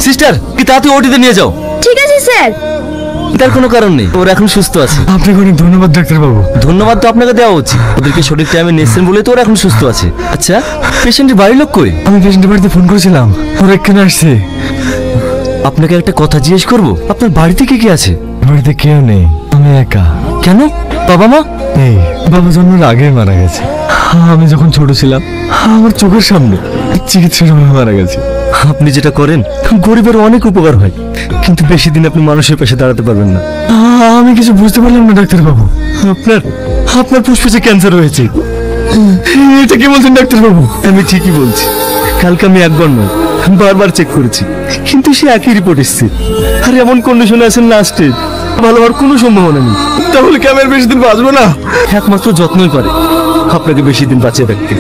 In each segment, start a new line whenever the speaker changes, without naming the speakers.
Sister, কি তাড়াতাড়ি ওটিতে নিয়ে যাও।
ঠিক আছে স্যার।
তার কোনো কারণ নেই, ওরা এখন সুস্থ আছে।
আপনাকে অনেক ধন্যবাদ ডাক্তারবাবু।
ধন্যবাদ তো আপনাকে দেওয়া উচিত, ওদেরকে সঠিক টাইমে নিয়েছেন বলে তো ওরা এখন সুস্থ আছে। আচ্ছা, পেশেন্টের বাড়ির লোক কই?
আমি পেশেন্টের বাড়িতে ফোন করেছিলাম, ওরা এখানে আসছে।
আপনাকে একটা কথা জিজ্ঞেস করবো, আপনার বাড়িতে কে কে আছে?
বাড়িতে কেউ নেই, আমি একা।
কেন? বাবা মা
নেই, বাবা জন্মের আগে মারা গেছে। আমি যখন ছোট ছিলাম আমার চোখের সামনে চিকিৎসার সময় মারা গেছে।
আপনি যেটা করেন গরিবের অনেক উপকার হয়, কিন্তু বেশি দিন আপনি মানুষের পাশে দাঁড়াতে পারবেন না।
আমি কিছু বুঝতে পারলাম না ডাক্তারবাবু।
আপনার আপনার ফুসফুসে ক্যান্সার হয়েছে।
এটা কি বলছেন ডাক্তারবাবু?
আমি ঠিকই বলছি, কালকে আমি একবার নয় বারবার চেক করেছি, কিন্তু সে একই রিপোর্ট এসেছে। আর এমন কন্ডিশনে আছেন লাস্টে, ভালো হওয়ার কোনো সম্ভাবনা নেই।
তাহলে কি আমি আর বেশি দিন বাঁচবো না?
একমাত্র যত্নই পারে আপনাকে বেশি দিন বাঁচিয়ে রাখতে।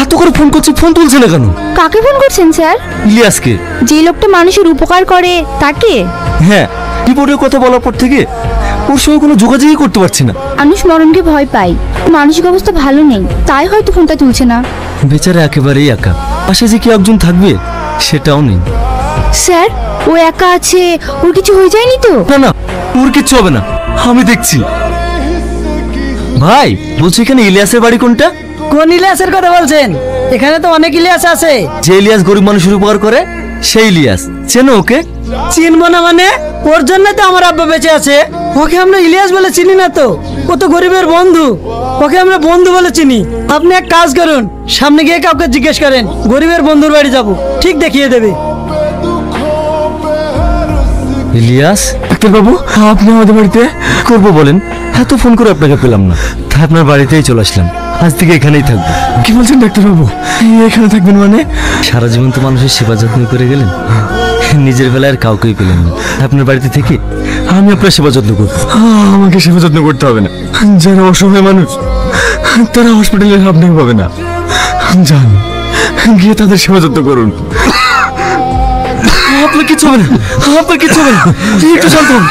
এত করে ফোন করছি, ফোন তুলছে না কেন?
কাকে ফোন করছেন স্যার?
ইলিয়াসকে।
যে লোকটা মানুষের উপকার করে তাকে?
হ্যাঁ, রিপোর্টের কথা বলার পর থেকে ওর সঙ্গে কোনো যোগাযোগই করতে পারছি না।
মানুষ মরণকে ভয় পায়, মানসিক অবস্থা ভালো নেই, তাই হয়তো ফোনটা তুলছে না।
বেচারা একেবারেই একা, পাশে যে কি একজন থাকবে সেটাও নেই।
স্যার, ও একা আছে, ওর কিছু হয়ে যায়নি তো?
না না, ওর কিচ্ছু হবে না, আমি দেখছি। ভাই বলছি, এখানে ইলিয়াসের বাড়ি কোনটা?
কোন ইলিয়াসের কথা বলছেন? এখানে তো অনেক ইলিয়াস আছে।
যে ইলিয়াস গরিব মানুষের উপকার করে সেই ইলিয়াস, চেনো ওকে?
চিনবো না মানে? ওর জন্য তো আমার আব্বা বেঁচে আছে। ওকে আমরা ইলিয়াস বলে চিনি না তো, ও তো গরিবের বন্ধু, ওকে আমরা বন্ধু বলে চিনি। আপনি এক কাজ করুন, সামনে গিয়ে কাউকে জিজ্ঞেস করেন, গরিবের বন্ধুর বাড়ি যাব, ঠিক দেখিয়ে দেবে।
ইলিয়াস?
ডাক্তারবাবু, আপনি আমাদের বাড়িতে?
করবো বলেন, এত ফোন করে আপনাকে পেলাম না, তাই আপনার বাড়িতেই চলে আসলাম। আজ থেকে এখানেই থাকবো।
কি বলছেন ডাক্তারবাবু? এখানে থাকবেন মানে?
সারা জীবন তো মানুষের সেবা যত্ন করে গেলেন, নিজের বেলায় আর কাউকেই পেলেন না। আপনার বাড়িতে থেকে আমি আপনার সেবা যত্ন করবো।
আমাকে সেবা যত্ন করতে হবে না, যারা অসহায় মানুষ তারা হসপিটালে আপনাকে পাবে না। যান, গিয়ে তাদের সেবা যত্ন করুন।
আপনার কিচ্ছু হবে না, আপনার কিচ্ছু হবে না, একটু শান্ত হন।